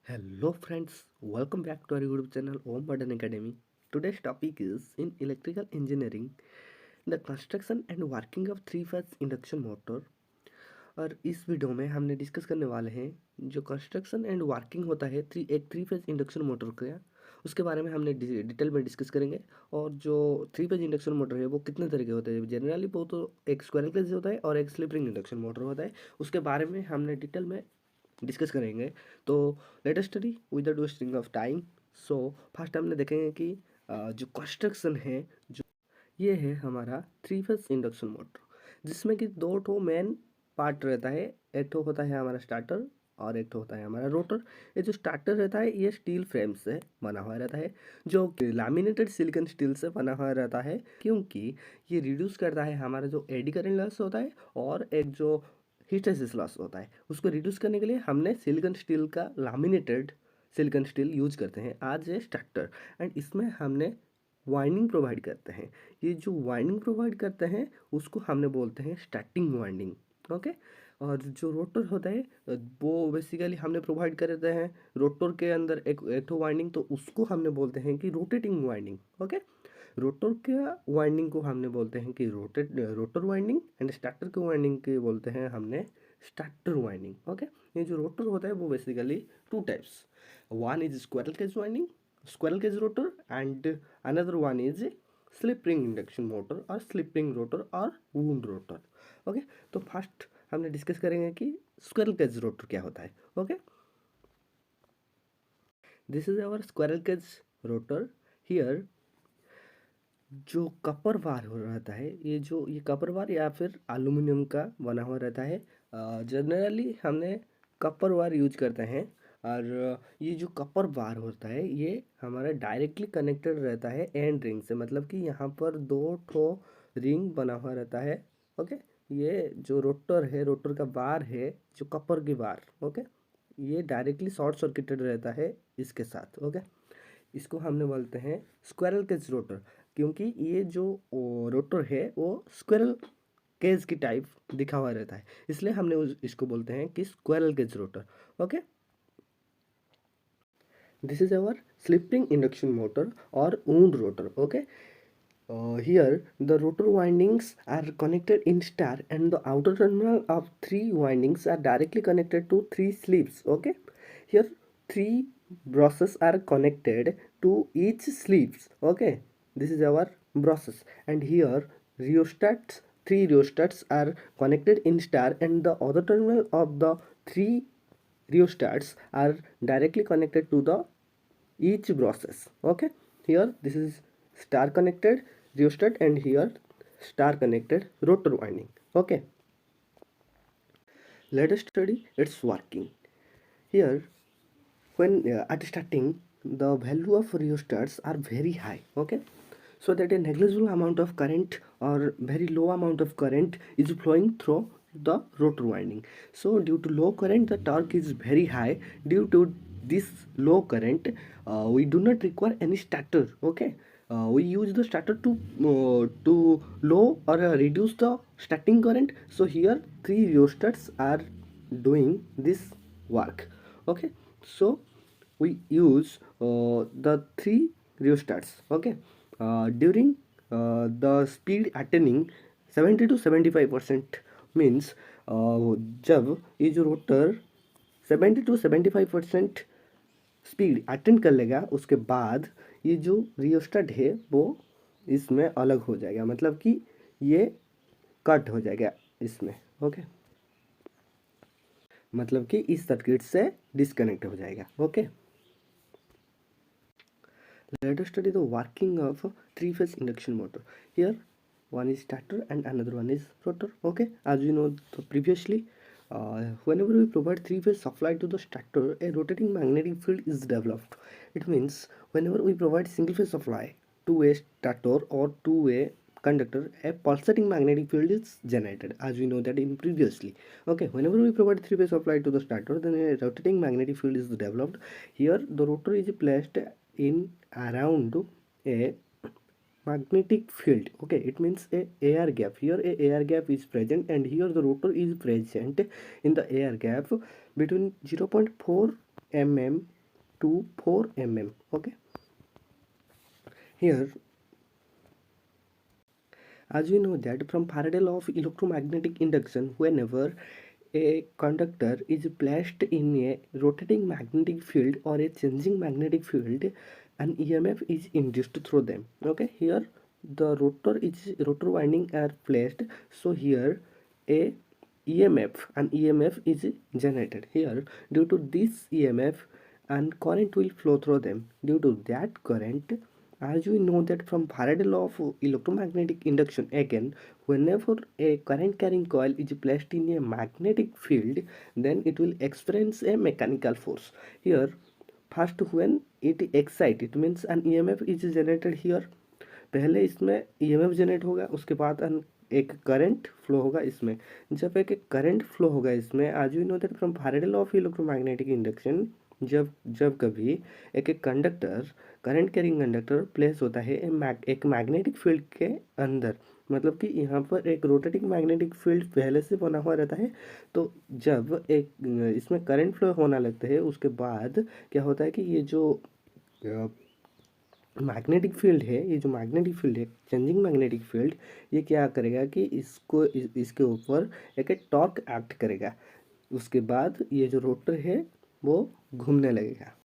Hello friends, welcome back to our YouTube channel Om Modern Academy. Today's topic is in electrical engineering, the construction and working of three phase induction motor. और इस video में हमने discuss करने वाले हैं जो construction and working होता है एक थ्री फेज इंडक्शन मोटर का, उसके बारे में हमने डिटेल में डिस्कस करेंगे। और जो थ्री फेज इंडक्शन मोटर है वो कितने तरह के होते हैं, जनरली वो तो एक स्क्वायरल केज होता है और एक स्लिप रिंग इंडक्शन मोटर होता है। उसके बारे में हमने डिटेल में डिस्कस करेंगे। तो let us study without wasting of time. So first हमने देखेंगे कि जो कंस्ट्रक्शन है, जो ये है हमारा थ्री फेज इंडक्शन मोटर, जिसमें कि दो ठो मेन पार्ट रहता है। एक ठो होता है हमारा स्टार्टर और एक ठो होता है हमारा रोटर। ये जो स्टार्टर रहता है ये स्टील फ्रेम से बना हुआ रहता है, जो लैमिनेटेड सिलिकॉन स्टील से बना हुआ रहता है, क्योंकि ये रिड्यूस करता है हमारा जो एडी करंट लॉस होता है और एक जो हिस्टैसिस लॉस होता है, उसको रिड्यूस करने के लिए हमने सिलिकॉन स्टील का लैमिनेटेड सिलिकॉन स्टील यूज करते हैं आज ये स्ट्रक्चर। एंड इसमें हमने वाइंडिंग प्रोवाइड करते हैं। ये जो वाइंडिंग प्रोवाइड करते हैं उसको हमने बोलते हैं स्टार्टिंग वाइंडिंग। ओके। और जो रोटर होता है वो बेसिकली हमने प्रोवाइड कर देते हैं रोटर के अंदर एक तो वाइंडिंग, तो उसको हमने बोलते हैं कि रोटेटिंग वाइंडिंग। ओके। रोटर के वाइंडिंग को हमने बोलते हैं कि रोटर वाइंडिंग, एंड स्टार्टर के वाइंडिंग के बोलते हैं हमने स्टार्टर वाइंडिंग। ओके। ये जो रोटर होता है वो basically two types, one is squirrel cage winding, squirrel cage rotor, and another one is slip ring induction motor or slip ring rotor or wound rotor। Okay. तो first हमने discuss करेंगे कि squirrel cage rotor क्या होता है। Okay, this is our squirrel cage rotor. Here जो copper बार हो रहता है, ये कपर बार या फिर एल्यूमिनियम का बना हुआ रहता है। जनरली हमने कपर बार यूज करते हैं। और ये जो कपर बार होता है ये हमारा डायरेक्टली कनेक्टेड रहता है एंड रिंग से, मतलब कि यहाँ पर दो ठो रिंग बना हुआ रहता है। ओके। ये जो रोटर है, रोटर का बार है जो कपर की बार, ओके, ये डायरेक्टली शॉर्ट सर्किटेड रहता है इसके साथ। ओके। इसको हमने बोलते हैं स्क्वायरल केज रोटर, क्योंकि ये जो रोटर है वो स्क्वायरल केज की टाइप दिखा हुआ रहता है, इसलिए हमने इसको बोलते हैं कि squirrel cage rotor. Okay. This is our slip ring induction motor और wound rotor। Okay. Here the rotor windings are connected in star and the outer terminal of three windings are directly connected to three sleeves। Okay. Here three brushes are connected to each sleeves। Okay. This is our brushes, and here rheostats, three rheostats are connected in star and the other terminal of the three rheostats are directly connected to the each process। Okay. Here this is star connected rheostat and here star connected rotor winding। Okay. Let us study its working. Here when at starting the value of rheostats are very high, okay, so that a negligible amount of current or very low amount of current is flowing through the rotor winding. So due to low current the torque is very high. Due to this low current we do not require any starter। Okay. We use the starter to low or reduce the starting current. So here three rheostats are doing this work। Okay. So we use the three rheostats। Okay. During the speed attaining 70 to 75% means जब ये जो rotor 70 to 75% speed attend कर लेगा उसके बाद ये जो rheostat है वो इसमें अलग हो जाएगा, मतलब कि ये कट हो जाएगा इसमें। ओके। मतलब कि इस सर्किट से डिस्कनेक्ट हो जाएगा। Okay. Let us study the working of three-phase induction motor. Here, one is starter and another one is rotor. Okay, as you know previously, whenever we provide three-phase supply to the starter, a rotating magnetic field is developed. It means whenever we provide single-phase supply to a starter or to a conductor, a pulsating magnetic field is generated, as we know that in previously. Okay, whenever we provide three-phase supply to the starter, then a rotating magnetic field is developed. Here the rotor is placed in around a magnetic field। Okay, it means a air gap. Here a air gap is present and here the rotor is present in the air gap between 0.4 mm to 4 mm. Okay, here as we know that from Faraday law of electromagnetic induction, whenever a conductor is placed in a rotating magnetic field or a changing magnetic field, an EMF is induced through them. Okay, here the rotor winding are placed, so here a an EMF is generated here. Due to this EMF, and current will flow through them. Due to that current, as we know that from Faraday law of electromagnetic induction, again, whenever a current carrying coil is placed in a magnetic field, then it will experience a mechanical force. Here, first when it excites, it means an EMF is generated here. पहले इसमें EMF generate होगा, उसके बाद एक current flow होगा इसमें. जब एक करंट फ्लो होगा इसमें, as we know that from Faraday law of electromagnetic induction, जब जब कभी एक conductor, current carrying conductor place होता है एक मैग्नेटिक फील्ड के अंदर, मतलब कि यहाँ पर एक रोटेटिंग मैग्नेटिक फील्ड पहले से बना हुआ रहता है. तो जब एक इसमें करंट फ्लो होना लगता है, उसके बाद क्या होता है कि ये जो मैग्नेटिक फील्ड है, ये जो मैग्नेटिक फील्ड है, चेंजिंग मैग्नेटिक फील्ड, ये क्या करेगा कि इसके ऊपर एक टॉर्क एक्ट करेगा. उसके बाद ये जो रोटर है वो घूमने लगेगा.